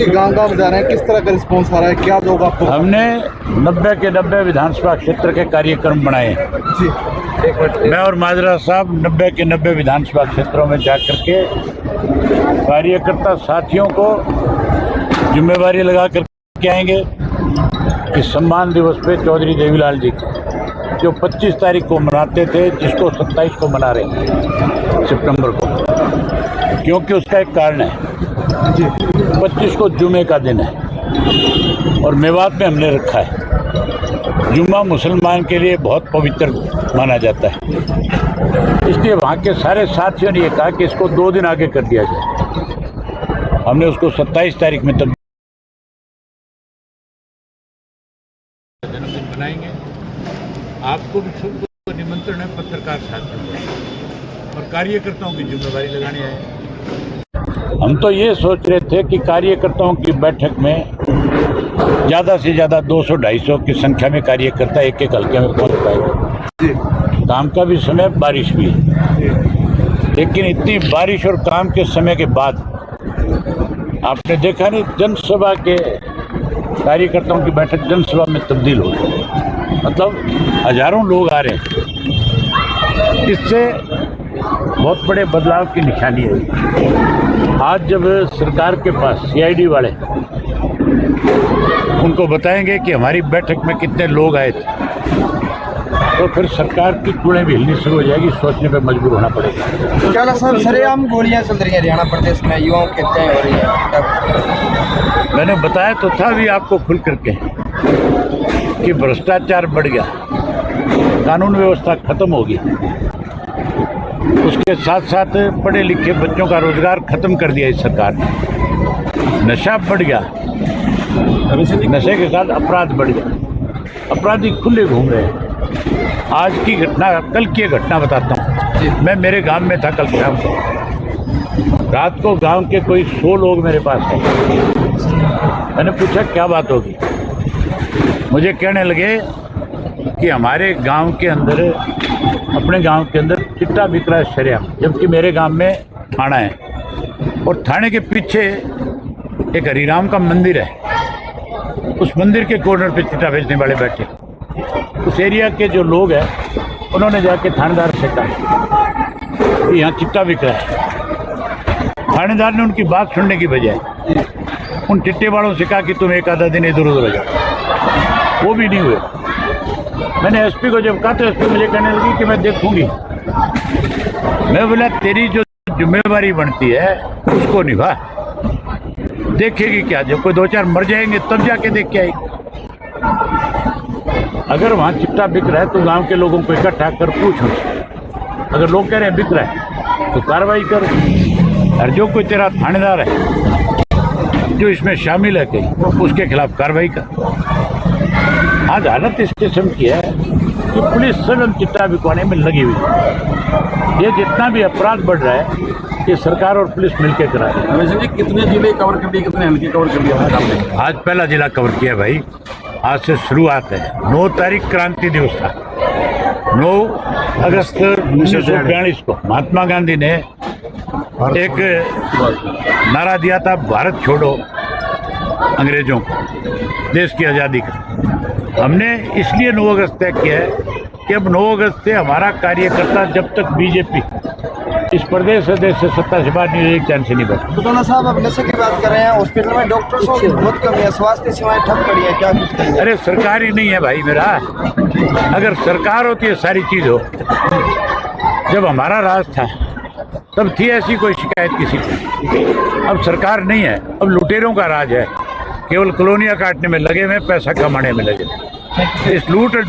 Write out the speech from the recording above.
जी गांव जा रहे हैं, किस तरह का रिस्पॉन्स आ रहा है, क्या लोग आपको? हमने 90 के 90 विधानसभा क्षेत्र के कार्यक्रम बनाए हैं जी। मैं और माजरा साहब 90 के 90 विधानसभा क्षेत्रों में जाकर के कार्यकर्ता साथियों को जिम्मेवारी लगा करके आएंगे कि सम्मान दिवस पे चौधरी देवीलाल जी की जो 25 तारीख को मनाते थे, जिसको 27 को मना रहे हैं सितंबर को, क्योंकि उसका एक कारण है। 25 को जुमे का दिन है और मेवात में हमने रखा है। जुमा मुसलमान के लिए बहुत पवित्र माना जाता है, इसलिए वहाँ के सारे साथियों ने ये कहा कि इसको 2 दिन आगे कर दिया जाए। हमने उसको 27 तारीख में तब जन्मदिन बनाएंगे। आपको भी सबको निमंत्रण है, पत्रकार साथियों और कार्यकर्ताओं की जिम्मेवारी लगाने आए। हम तो ये सोच रहे थे कि कार्यकर्ताओं की बैठक में ज़्यादा से ज़्यादा 200-250 की संख्या में कार्यकर्ता एक एक हल्के में पहुंच पाएंगे। काम का भी समय, बारिश भी है, लेकिन इतनी बारिश और काम के समय के बाद आपने देखा नहीं, जनसभा के कार्यकर्ताओं की बैठक जनसभा में तब्दील हो गई, मतलब हजारों लोग आ रहे हैं। इससे बहुत बड़े बदलाव की निशानी है। आज जब सरकार के पास सीआईडी वाले उनको बताएंगे कि हमारी बैठक में कितने लोग आए थे, तो फिर सरकार की कुड़ें भी हिलनी शुरू हो जाएगी, सोचने पे मजबूर होना पड़ेगा। क्या सर, सरेआम गोलियां चल रही हैं हरियाणा प्रदेश में, युवाओं की हत्याएं हो रही हैं? मैंने बताया तो था भी आपको खुल करके कि भ्रष्टाचार बढ़ गया, कानून व्यवस्था खत्म होगी, उसके साथ साथ पढ़े लिखे बच्चों का रोजगार खत्म कर दिया इस सरकार ने। नशा बढ़ गया, नशे के साथ अपराध बढ़ गया, अपराधी खुले घूम रहे हैं। आज की घटना, कल की घटना बताता हूँ। मैं मेरे गांव में था कल शाम को, रात को गांव के कोई 100 लोग मेरे पास आए। मैंने पूछा क्या बात होगी, मुझे कहने लगे कि हमारे गांव के अंदर, अपने गांव के अंदर चिट्टा बिक रहा है शरेआम, जबकि मेरे गांव में थाना है और थाने के पीछे एक हरिराम का मंदिर है, उस मंदिर के कॉर्नर पे चिट्टा बेचने वाले बैठे। उस एरिया के जो लोग हैं उन्होंने जाके थानेदार से कहा कि यहाँ चिट्टा बिक रहा है। थानेदार ने उनकी बात सुनने की बजाय उन चिट्टे वालों से कहा कि तुम एक आधा दिन इधर उधर हो जाओ, वो भी नहीं हुए। मैंने एसपी को जब कहा तो एसपी मुझे कहने लगी कि मैं देखूंगी। मैं बोला तेरी जो जिम्मेवारी बनती है उसको निभा, देखेगी क्या, जब कोई 2-4 मर जाएंगे तब जाके देख के आएगी। अगर वहाँ चिट्टा बिक रहा है तो गांव के लोगों को इकट्ठा कर पूछो, अगर लोग कह रहे हैं बिक रहा है तो कार्रवाई करो, और जो कोई तेरा थानेदार है जो इसमें शामिल है कहीं, उसके खिलाफ कार्रवाई कर। आज हालत इस किस्म की है कि पुलिस स्वयं चिट्टा बिकवाने में लगी हुई है। ये जितना भी अपराध बढ़ रहा है ये सरकार और पुलिस मिलकर करा रही है। कितने जिले कवर कर दिए, कितने हल्के कवर कर दिया? आज पहला जिला कवर किया भाई, आज से शुरुआत है। 9 तारीख क्रांति दिवस था, 9 अगस्त 1942 को महात्मा गांधी ने एक नारा दिया था, भारत छोड़ो अंग्रेजों को, देश की आज़ादी का। हमने इसलिए 9 अगस्त तय किया है कि अब 9 अगस्त से हमारा कार्यकर्ता जब तक बीजेपी इस प्रदेश से देश से सत्ता से बाहर नहीं, एक चांस से नहीं बैठा। तो साहब, अब नशे की बात कर रहे हैं, हॉस्पिटल में डॉक्टर्सों की बहुत कमी है, स्वास्थ्य सेवाएं ठप पड़ी है, क्या कुछ कहेंगे? अरे सरकार ही नहीं है भाई मेरा, अगर सरकार होती है सारी चीज़ हो। जब हमारा राज था तब थी ऐसी कोई शिकायत किसी की, अब सरकार नहीं है, अब लुटेरों का राज है, केवल कॉलोनियाँ काटने में लगे हुए, पैसा कमाने में लगे। इस लूट और